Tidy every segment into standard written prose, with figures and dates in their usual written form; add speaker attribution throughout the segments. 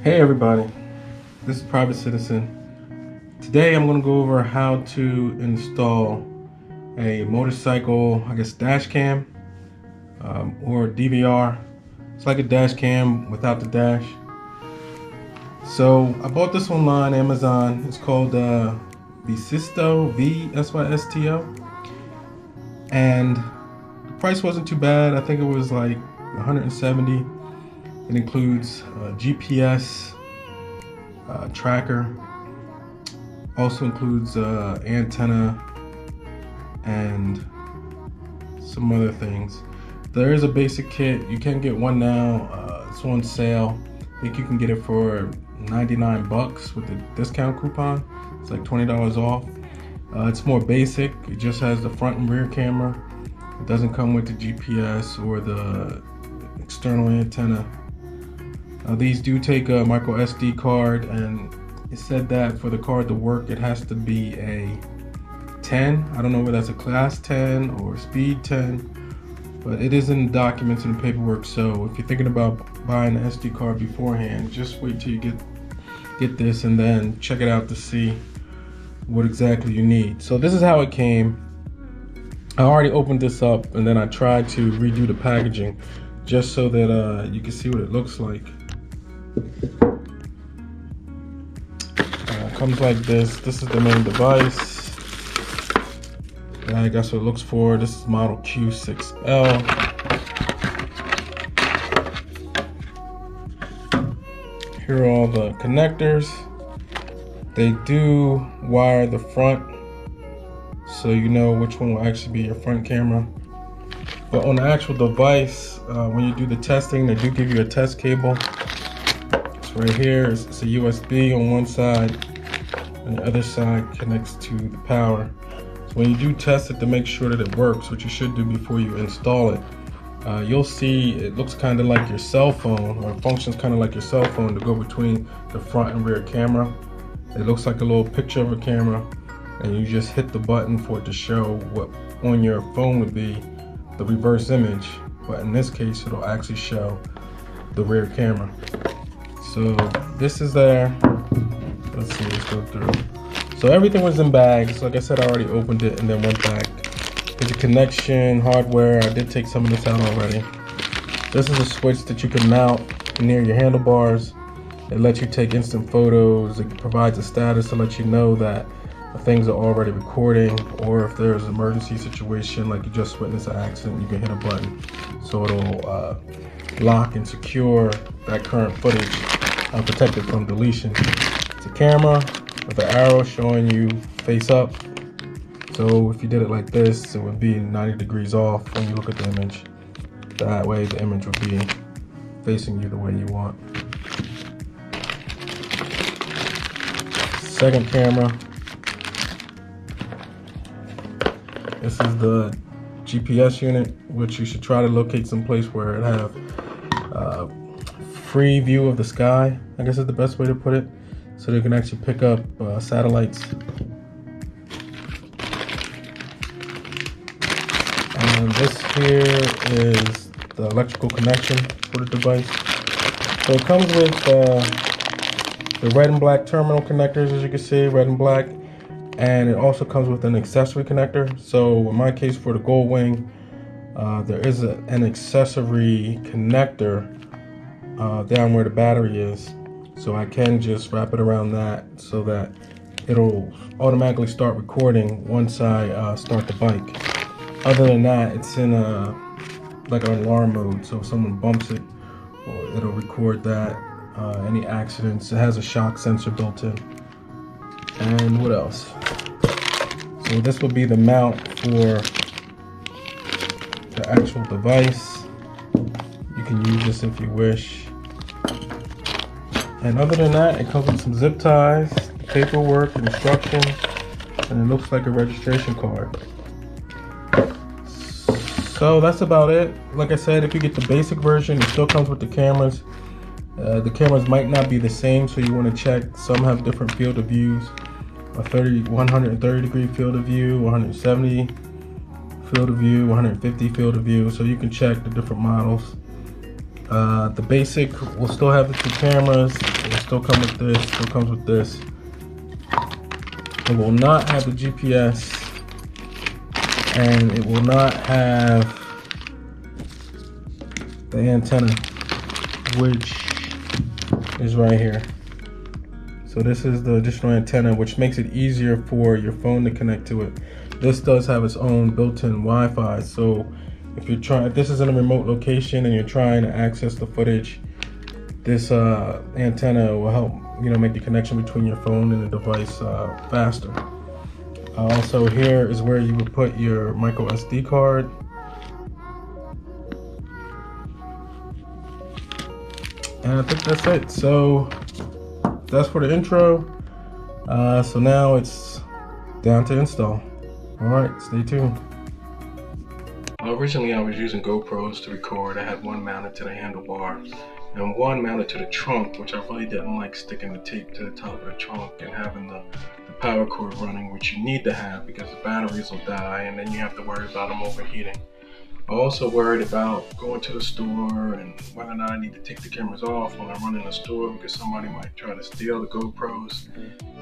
Speaker 1: Hey everybody, this is PrivateCitizen. Today I'm going to go over how to install a motorcycle, dash cam or DVR. It's like a dash cam without the dash. So I bought this online, Amazon. It's called Vsysto, V-S-Y-S-T-O. And the price wasn't too bad. I think it was like $170. It includes GPS tracker, also includes antenna and some other things. There is a basic kit. You can get one now. It's on sale. I think you can get it for 99 bucks with the discount coupon. It's like $20 off. It's more basic. It just has the front and rear camera. It doesn't come with the GPS or the external antenna. These do take a micro SD card, and it said that for the card to work it has to be a 10. I don't know whether that's a class 10 or speed 10, but it is in the documents and the paperwork. So if you're thinking about buying an SD card beforehand, just wait till you get this and then check it out to see what exactly you need. So this is how it came. I already opened this up and then I tried to redo the packaging just so that you can see what it looks like. Comes like this. This is the main device. I guess what it looks for. This is model Q6L. Here are all the connectors. They do wire the front, so you know which one will actually be your front camera. But on the actual device, when you do the testing, they do give you a test cable. It's right here. It's a USB on one side, and the other side connects to the power. So when you do test it to make sure that it works, which you should do before you install it, you'll see it looks kind of like your cell phone, or it functions kind of like your cell phone to go between the front and rear camera. It looks like a little picture of a camera, and you just hit the button for it to show what on your phone would be the reverse image, but in this case it'll actually show the rear camera. So this is there. Let's see, let's go through. So everything was in bags. Like I said, I already opened it and then went back. There's a connection, hardware. I did take some of this out already. This is a switch that you can mount near your handlebars. It lets you take instant photos. It provides a status to let you know that things are already recording, or if there's an emergency situation like you just witnessed an accident, you can hit a button so it'll lock and secure that current footage and protect it from deletion. It's a camera with an arrow showing you face up, so if you did it like this, it would be 90 degrees off when you look at the image. That way the image would be facing you the way you want. Second camera. This is the GPS unit, which you should try to locate someplace where it have free view of the sky, I guess is the best way to put it, so they can actually pick up satellites. And this here is the electrical connection for the device. So it comes with the red and black terminal connectors, as you can see, red and black. And it also comes with an accessory connector. So in my case, for the Goldwing, there is an accessory connector down where the battery is. So I can just wrap it around that so that it'll automatically start recording once I start the bike. Other than that, it's in like an alarm mode. So if someone bumps it, it'll record that. Any accidents. It has a shock sensor built in. And what else? So this will be the mount for the actual device. You can use this if you wish. And other than that, it comes with some zip ties, paperwork, instructions, and it looks like a registration card. So that's about it. Like I said, if you get the basic version, it still comes with the cameras. The cameras might not be the same, so you want to check. Some have different field of views. A 130 degree field of view, 170 field of view, 150 field of view, so you can check the different models. The basic will still have the 2 cameras. It will still come with this. Still comes with this. It will not have the GPS, and it will not have the antenna, which is right here. So this is the additional antenna, which makes it easier for your phone to connect to it. This does have its own built-in Wi-Fi, so if this is in a remote location and you're trying to access the footage, this antenna will help, make the connection between your phone and the device faster. Also, here is where you would put your micro SD card. And I think that's it. So that's for the intro. So now it's down to install. All right, stay tuned. Originally, I was using GoPros to record. I had one mounted to the handlebar and one mounted to the trunk, which I really didn't like sticking the tape to the top of the trunk and having the power cord running, which you need to have because the batteries will die and then you have to worry about them overheating. I also worried about going to the store and whether or not I need to take the cameras off when I'm running the store because somebody might try to steal the GoPros.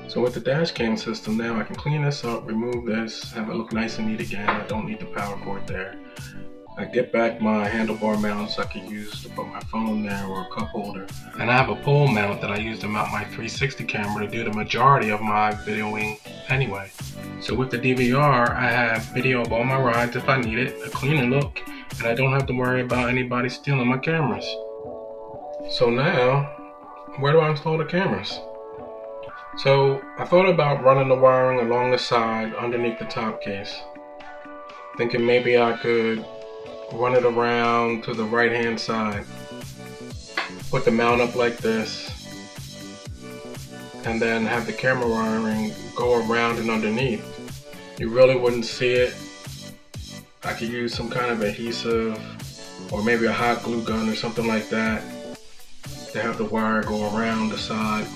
Speaker 1: So with the DashCam system now, I can clean this up, remove this, have it look nice and neat again. I don't need the power cord there. I get back my handlebar mounts I could use to put my phone there or a cup holder. And I have a pole mount that I use to mount my 360 camera to do the majority of my videoing anyway. So with the DVR, I have video of all my rides if I need it, a cleaner look, and I don't have to worry about anybody stealing my cameras. So now, where do I install the cameras? So I thought about running the wiring along the side underneath the top case, thinking maybe I could run it around to the right hand side, put the mount up like this, and then have the camera wiring go around and underneath. You really wouldn't see it. I could use some kind of adhesive or maybe a hot glue gun or something like that to have the wire go around the side.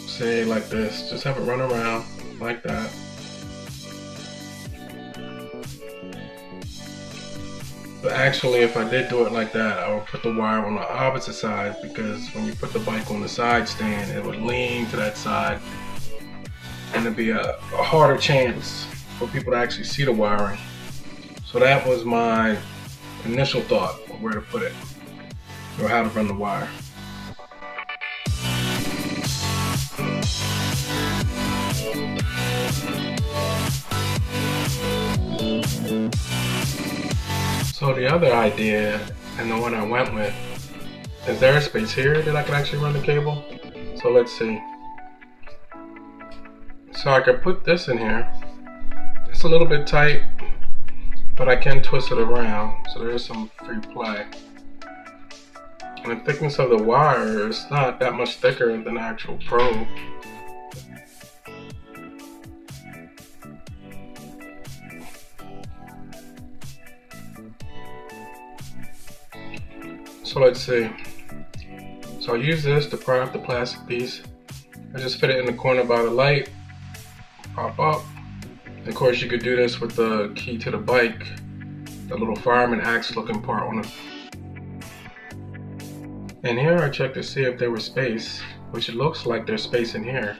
Speaker 1: Say like this, just have it run around like that. But actually, if I did do it like that, I would put the wire on the opposite side because when you put the bike on the side stand, it would lean to that side and it'd be a harder chance for people to actually see the wiring. So that was my initial thought of where to put it or how to run the wire. So the other idea, and the one I went with, is there a space here that I can actually run the cable? So let's see. So I could put this in here. It's a little bit tight, but I can twist it around, so there is some free play. And the thickness of the wire is not that much thicker than the actual probe. So let's see. So I use this to pry up the plastic piece. I just fit it in the corner by the light, pop up. And of course you could do this with the key to the bike, the little fireman axe looking part on it. And here I checked to see if there was space, which it looks like there's space in here.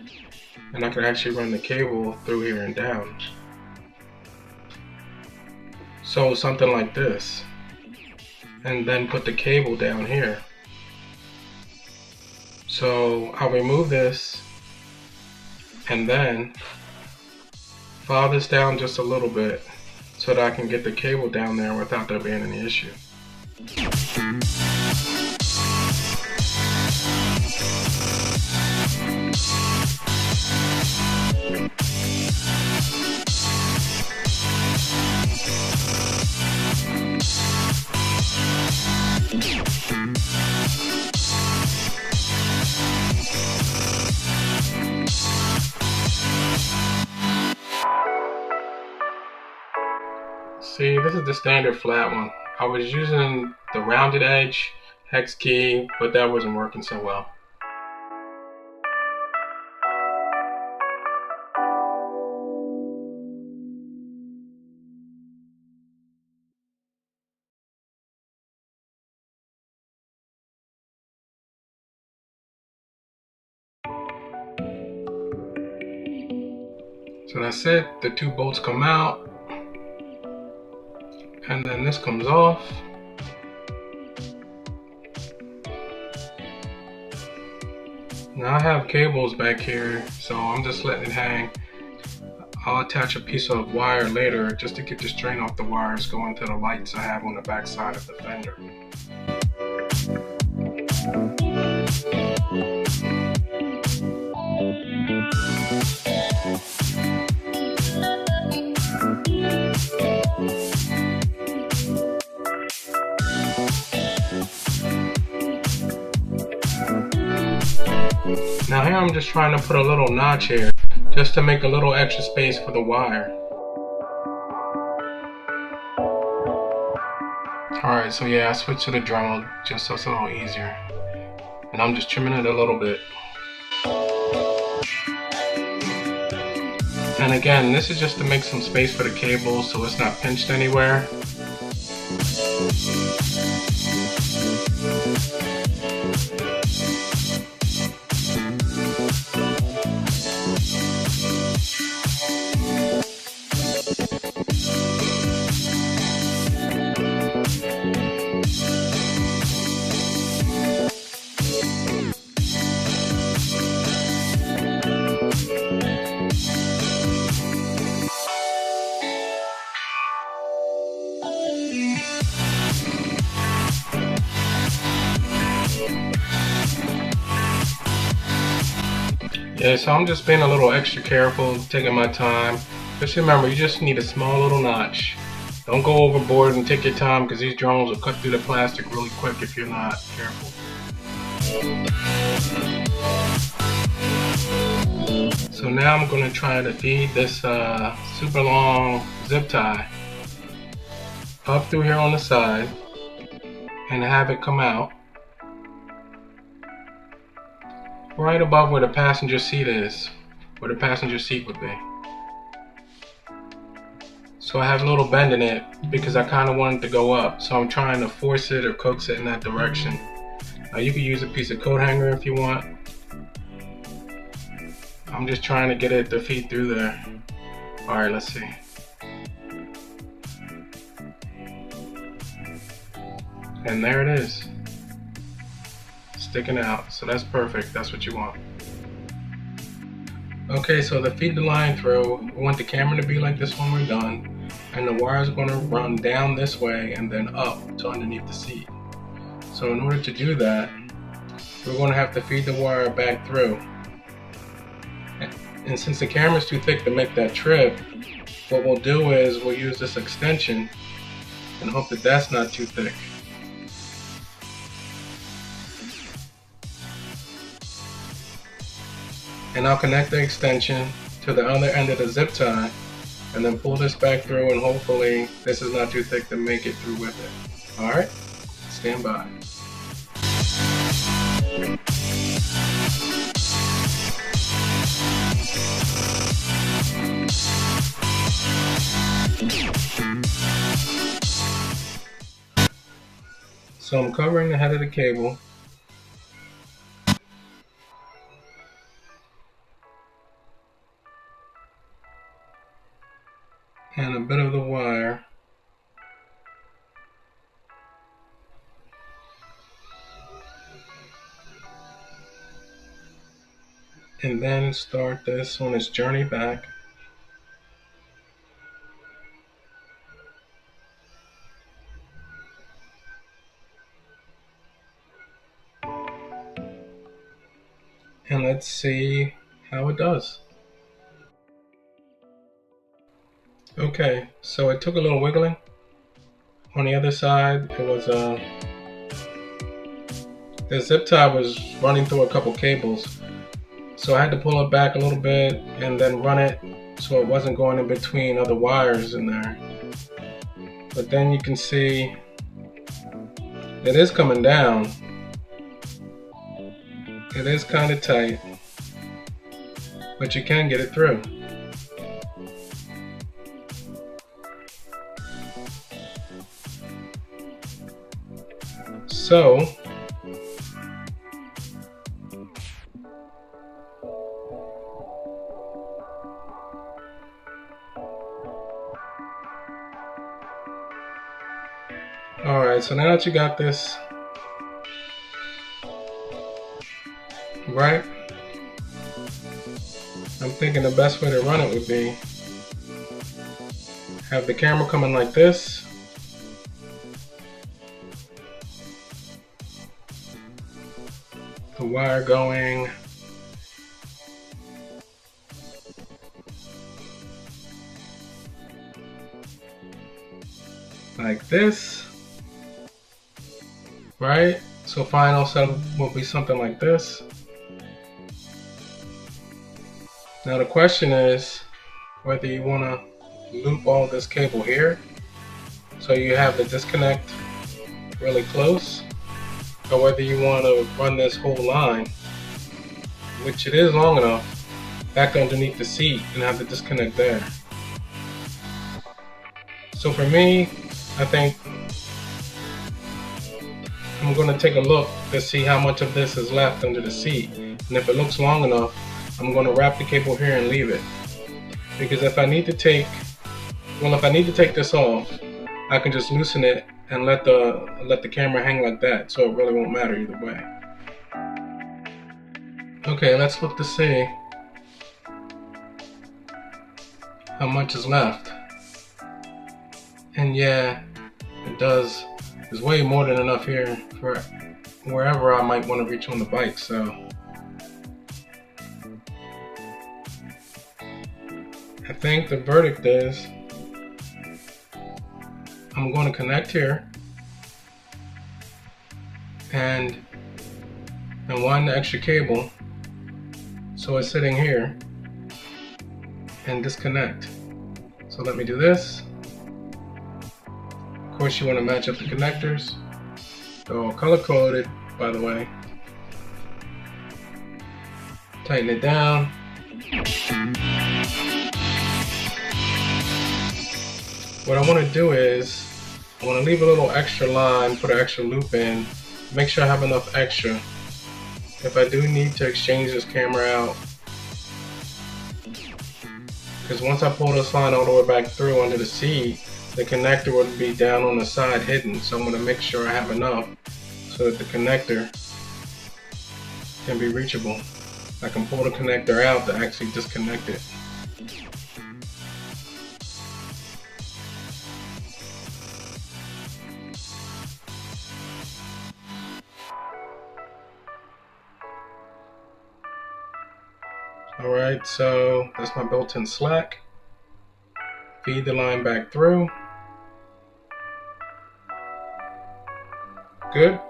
Speaker 1: And I can actually run the cable through here and down. So something like this. And then put the cable down here. So I'll remove this and then file this down just a little bit so that I can get the cable down there without there being any issue. See, this is the standard flat one. I was using the rounded edge hex key, but that wasn't working so well. So that's it. The two bolts come out, and then this comes off. Now I have cables back here, so I'm just letting it hang. I'll attach a piece of wire later just to get the strain off the wires going to the lights I have on the back side of the fender. Now here I'm just trying to put a little notch here, just to make a little extra space for the wire. Alright, so yeah, I switched to the Dremel just so it's a little easier. And I'm just trimming it a little bit. And again, this is just to make some space for the cables so it's not pinched anywhere. Yeah, so I'm just being a little extra careful, taking my time. Just remember, you just need a small little notch. Don't go overboard and take your time, because these drones will cut through the plastic really quick if you're not careful. So now I'm going to try to feed this super long zip tie up through here on the side and have it come out right above where the passenger seat is, where the passenger seat would be. So I have a little bend in it because I kind of want it to go up, so I'm trying to force it or coax it in that direction. Now you can use a piece of coat hanger if you want. I'm just trying to get it to feed through there. Alright, let's see. And there it is, sticking out. So that's perfect, that's what you want. Okay, so to feed the line through, we want the camera to be like this when we're done, and the wire is going to run down this way and then up to underneath the seat. So in order to do that, we're going to have to feed the wire back through. And since the camera's too thick to make that trip, what we'll do is we'll use this extension and hope that that's not too thick. And I'll connect the extension to the other end of the zip tie and then pull this back through, and hopefully this is not too thick to make it through with it. Alright, stand by. So I'm covering the head of the cable. And a bit of the wire. And then start this on its journey back. And let's see how it does. Okay, so it took a little wiggling. On the other side, it was the zip tie was running through a couple cables, so I had to pull it back a little bit and then run it so it wasn't going in between other wires in there. But then you can see it is coming down. It is kind of tight, but you can get it through. So Alright, so now that you got this right, I'm thinking the best way to run it would be have the camera coming like this, the wire going like this, right? So final setup will be something like this. Now the question is whether you want to loop all this cable here so you have the disconnect really close, or whether you want to run this whole line, which it is long enough, back underneath the seat and have the disconnect there. So for me, I think I'm going to take a look to see how much of this is left under the seat, and if it looks long enough, I'm going to wrap the cable here and leave it. Because if I need to take this off, I can just loosen it and let the camera hang like that, so it really won't matter either way. Okay, let's look to see how much is left. And yeah, it does. There's way more than enough here for wherever I might want to reach on the bike, so I think the verdict is I'm going to connect here and wind the extra cable so it's sitting here and disconnect. So let me do this. Of course, you want to match up the connectors. They're all color coded, by the way. Tighten it down. What I want to do is I want to leave a little extra line, put an extra loop in, make sure I have enough extra if I do need to exchange this camera out. Because once I pull this line all the way back through under the seat, the connector would be down on the side hidden. So I'm going to make sure I have enough so that the connector can be reachable. I can pull the connector out to actually disconnect it. Alright, so that's my built-in slack. Feed the line back through. Good?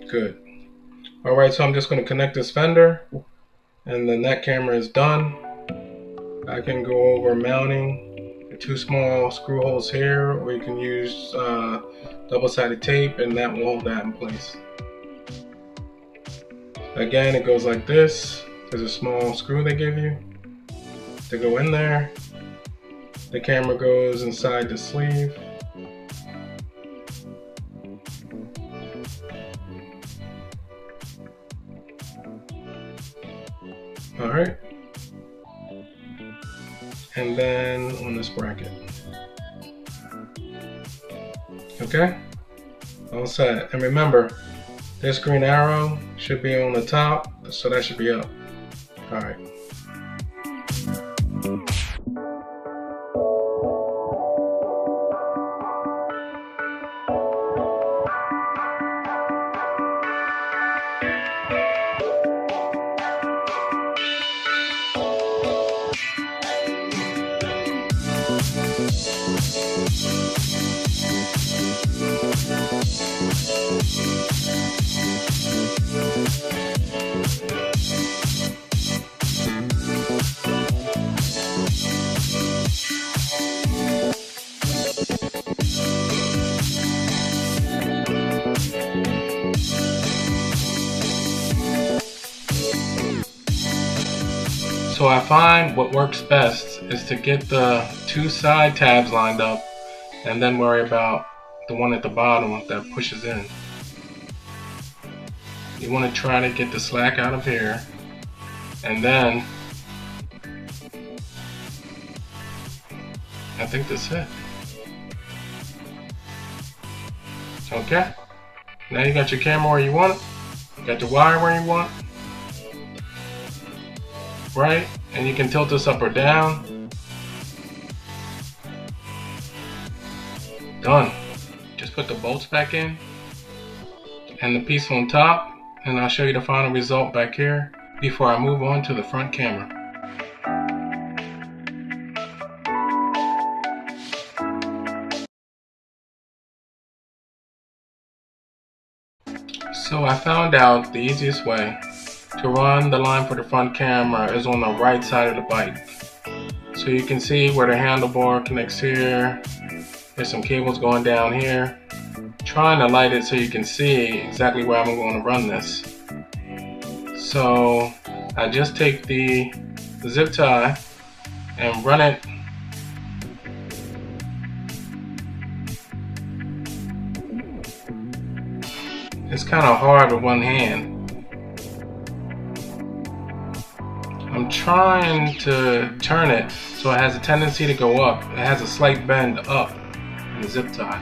Speaker 1: Good. Alright, so I'm just going to connect this fender, and then that camera is done. I can go over mounting the two small screw holes here, or you can use double-sided tape, and that will hold that in place. Again, it goes like this. There's a small screw they give you to go in there. The camera goes inside the sleeve. Alright. And then on this bracket. Okay? All set. And remember, this green arrow should be on the top, so that should be up. Alright. So I find what works best is to get the two side tabs lined up and then worry about the one at the bottom that pushes in. You want to try to get the slack out of here, and then I think that's it. Okay, now you got your camera where you want it, you got the wire where you want, right? And you can tilt this up or down. Done. Just put the bolts back in and the piece on top, and I'll show you the final result back here before I move on to the front camera. So I found out the easiest way to run the line for the front camera is on the right side of the bike. So you can see where the handlebar connects here. There's some cables going down here. Trying to light it so you can see exactly where I'm going to run this. So I just take the zip tie and run it It's kind of hard with one hand. I'm trying to turn it so it has a tendency to go up. It has a slight bend up in the zip tie.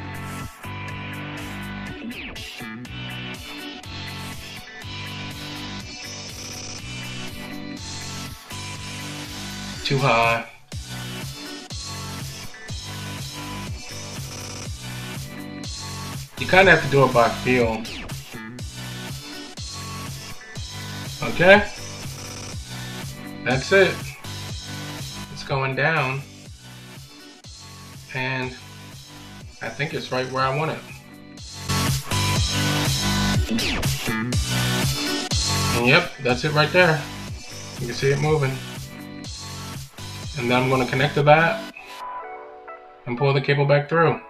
Speaker 1: Too high. You kind of have to do it by feel. Okay, that's it. It's going down, and I think it's right where I want it. And yep, that's it right there. You can see it moving. And then I'm going to connect to that and pull the cable back through.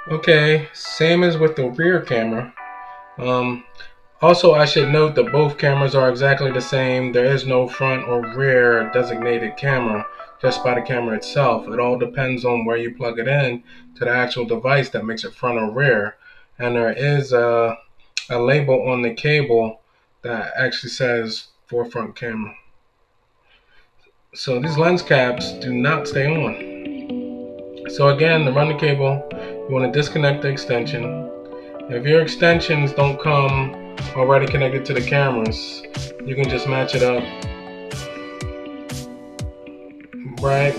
Speaker 1: Okay, same as with the rear camera. Also, I should note that both cameras are exactly the same. There is no front or rear designated camera, just by the camera itself. It all depends on where you plug it in to the actual device that makes it front or rear. And there is a label on the cable that actually says for front camera. So these lens caps do not stay on. So again, to run the cable, you want to disconnect the extension. If your extensions don't come already connected to the cameras, you can just match it up, right,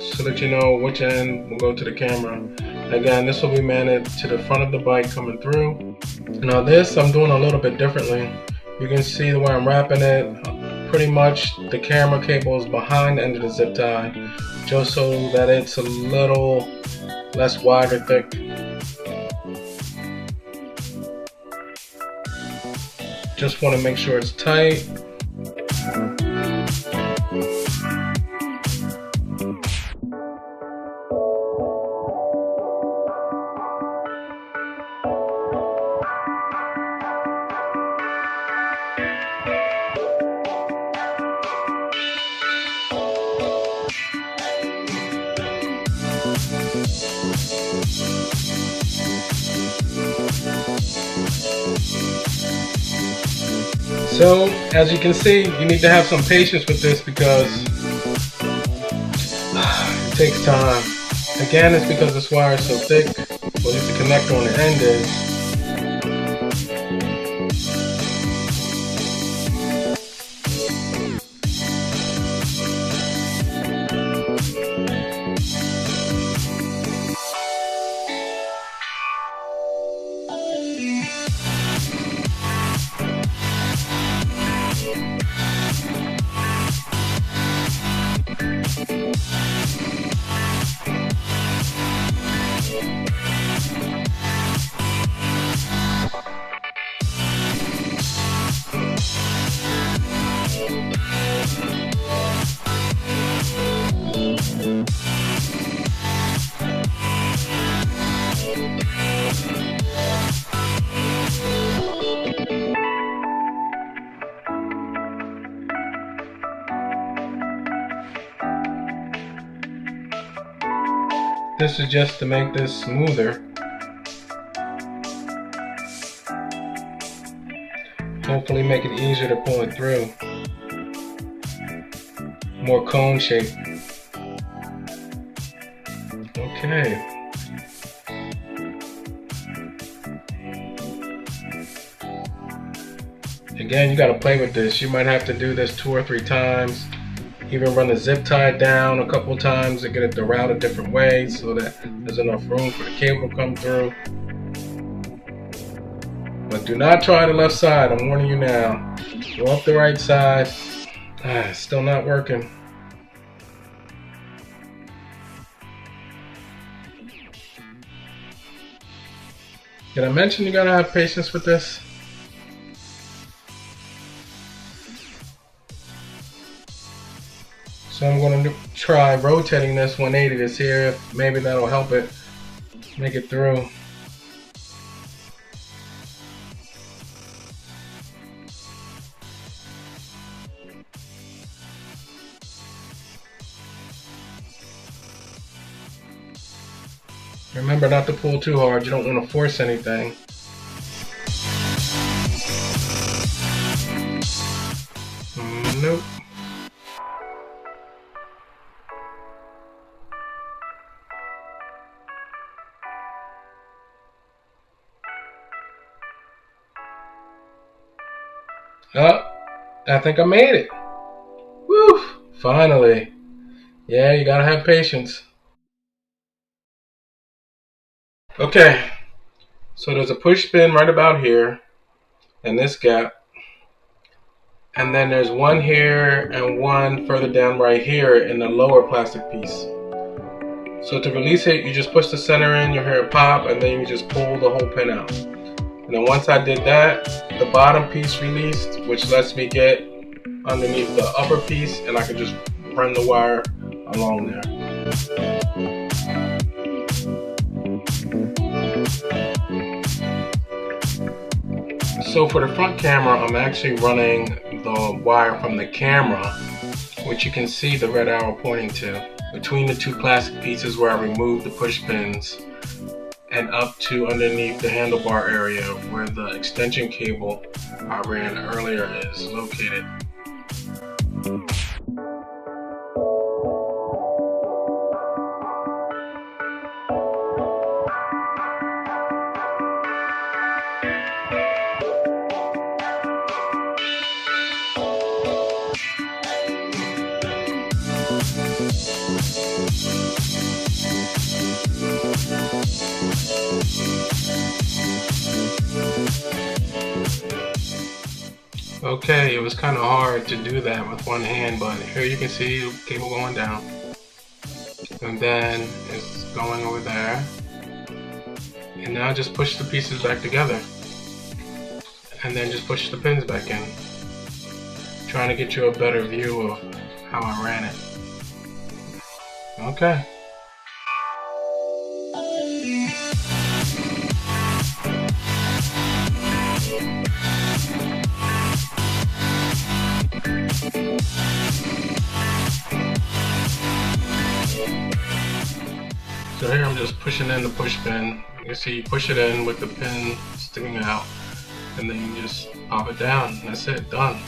Speaker 1: so that you know which end will go to the camera. Again, this will be mounted to the front of the bike coming through. Now this I'm doing a little bit differently. You can see the way I'm wrapping it. Pretty much the camera cable is behind the end of the zip tie, just so that it's a little less wide or thick. Just want to make sure it's tight. So, as you can see, you need to have some patience with this because it takes time. Again, it's because this wire is so thick, or just the connector on the end is. This is just to make this smoother. Hopefully make it easier to pull it through. More cone shape. Okay. Again, you got to play with this. You might have to do this 2 or 3 times. Even run the zip tie down a couple times to get it to route a different way so that there's enough room for the cable to come through. But do not try the left side, I'm warning you now. Go up the right side. Still not working. Did I mention you gotta have patience with this? So I'm going to try rotating this 180 to see if maybe that'll help it make it through. Remember not to pull too hard, you don't want to force anything. Nope. Oh, I think I made it. Woo! Finally. Yeah, you gotta have patience. Okay, so there's a push pin right about here in this gap. And then there's one here and one further down right here in the lower plastic piece. So to release it, you just push the center in, you hear it pop, and then you just pull the whole pin out. And then once I did that, the bottom piece released, which lets me get underneath the upper piece, and I can just run the wire along there. So for the front camera, I'm actually running the wire from the camera, which you can see the red arrow pointing to, between the 2 plastic pieces where I removed the push pins, and up to underneath the handlebar area where the extension cable I ran earlier is located. Okay, it was kind of hard to do that with one hand, but here you can see the cable going down. And then it's going over there. And now just push the pieces back together. And then just push the pins back in. Trying to get you a better view of how I ran it. Okay. So here I'm just pushing in the push pin. You see, you push it in with the pin sticking out, and then you just pop it down. That's it, done.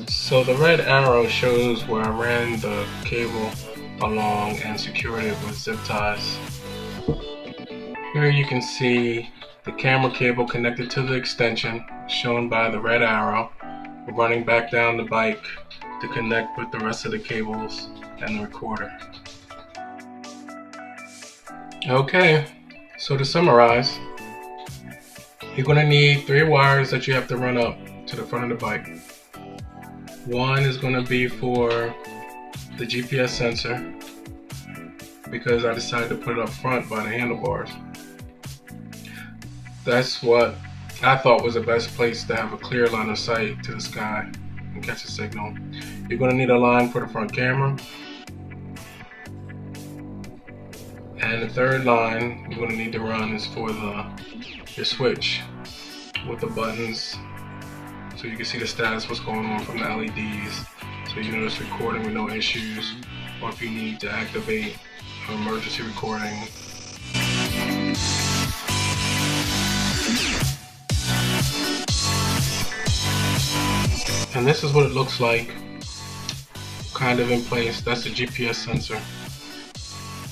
Speaker 1: So the red arrow shows where I ran the cable along and secured it with zip ties. Here you can see the camera cable connected to the extension, shown by the red arrow, running back down the bike to connect with the rest of the cables and the recorder. Okay, so to summarize, you're going to need 3 wires that you have to run up to the front of the bike. One is going to be for the GPS sensor, because I decided to put it up front by the handlebars. That's what I thought was the best place to have a clear line of sight to the sky and catch a signal. You're going to need a line for the front camera. And the third line you're going to need to run is for your switch with the buttons, so you can see the status, what's going on from the LEDs, so you know it's recording with no issues, or if you need to activate emergency recording. And this is what it looks like, kind of in place. That's the GPS sensor.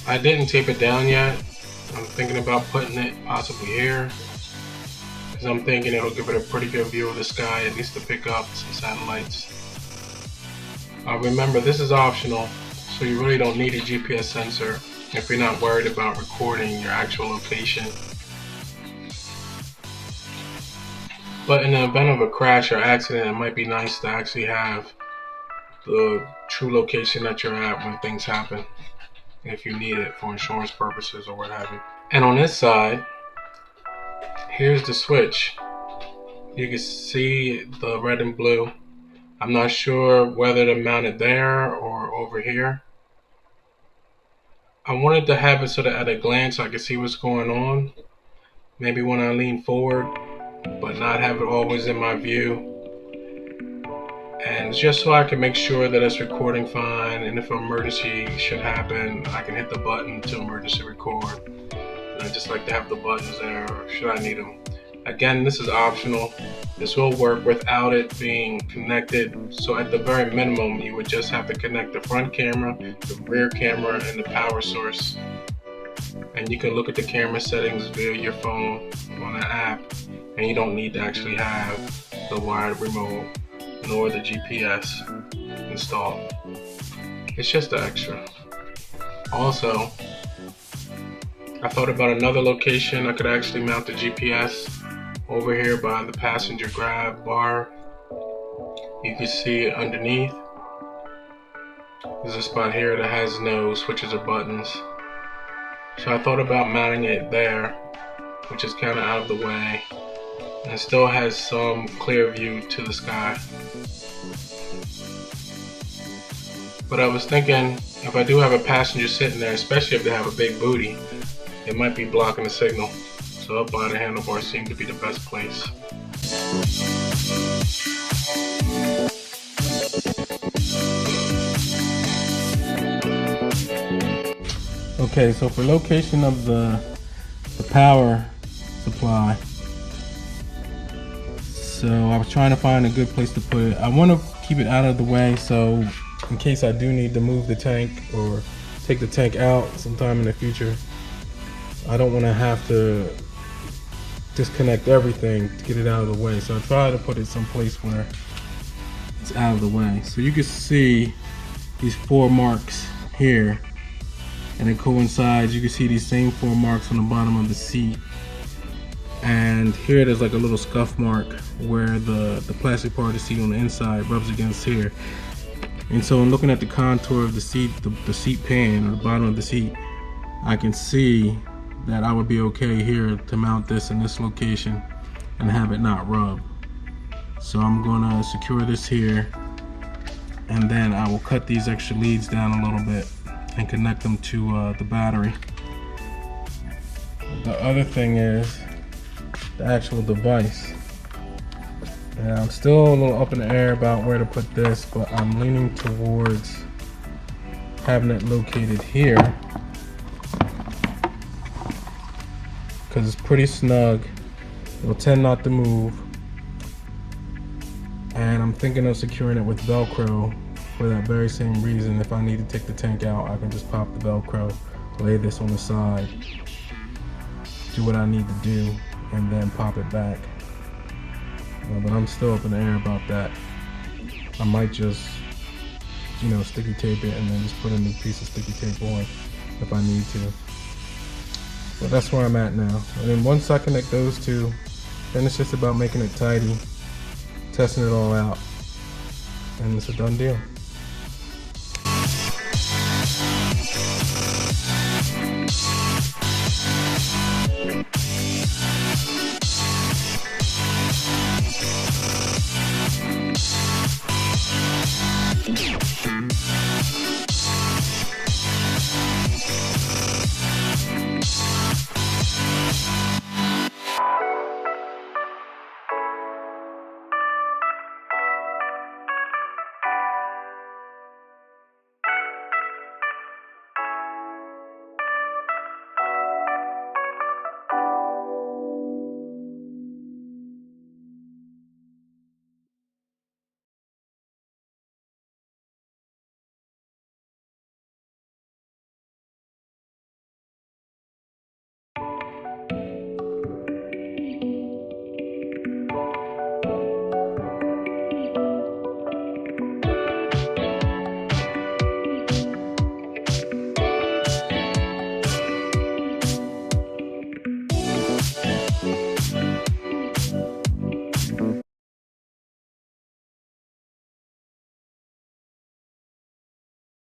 Speaker 1: I didn't tape it down yet. I'm thinking about putting it possibly here, because I'm thinking it'll give it a pretty good view of the sky, at least to pick up some satellites. Remember, this is optional, so you really don't need a GPS sensor if you're not worried about recording your actual location. But in the event of a crash or accident, it might be nice to actually have the true location that you're at when things happen, if you need it for insurance purposes or what have you. And on this side, here's the switch. You can see the red and blue. I'm not sure whether to mount it there or over here. I wanted to have it so that at a glance I could see what's going on. Maybe when I lean forward, but not have it always in my view. And just so I can make sure that it's recording fine, and if an emergency should happen, I can hit the button to emergency record. And I just like to have the buttons there should I need them. Again, this is optional. This will work without it being connected. So at the very minimum, you would just have to connect the front camera, the rear camera, and the power source. And you can look at the camera settings via your phone on an app, and you don't need to actually have the wired remote nor the GPS installed. It's just an extra. Also, I thought about another location I could actually mount the GPS over here by the passenger grab bar. You can see it underneath. There's a spot here that has no switches or buttons. So I thought about mounting it there, which is kind of out of the way, and it still has some clear view to the sky. But I was thinking, if I do have a passenger sitting there, especially if they have a big booty, it might be blocking the signal. So up by the handlebar seemed to be the best place. Okay, so for location of the power supply, so I was trying to find a good place to put it. I want to keep it out of the way, so in case I do need to move the tank or take the tank out sometime in the future, I don't want to have to disconnect everything to get it out of the way. So I try to put it someplace where it's out of the way. So you can see these 4 marks here, and it coincides. You can see these same 4 marks on the bottom of the seat, and here there's like a little scuff mark where the plastic part of the seat on the inside rubs against here. And so in looking at the contour of the seat, the seat pan or the bottom of the seat, I can see that I would be okay here to mount this in this location and have it not rub. So I'm gonna secure this here, and then I will cut these extra leads down a little bit and connect them to the battery. The other thing is the actual device. And I'm still a little up in the air about where to put this, but I'm leaning towards having it located here because it's pretty snug. It'll tend not to move, and I'm thinking of securing it with Velcro for that very same reason. If I need to take the tank out, I can just pop the Velcro, lay this on the side, do what I need to do, and then pop it back. But I'm still up in the air about that. I might just, sticky tape it and then just put a new piece of sticky tape on if I need to. But that's where I'm at now. And then once I connect those two, then it's just about making it tidy, testing it all out, and it's a done deal.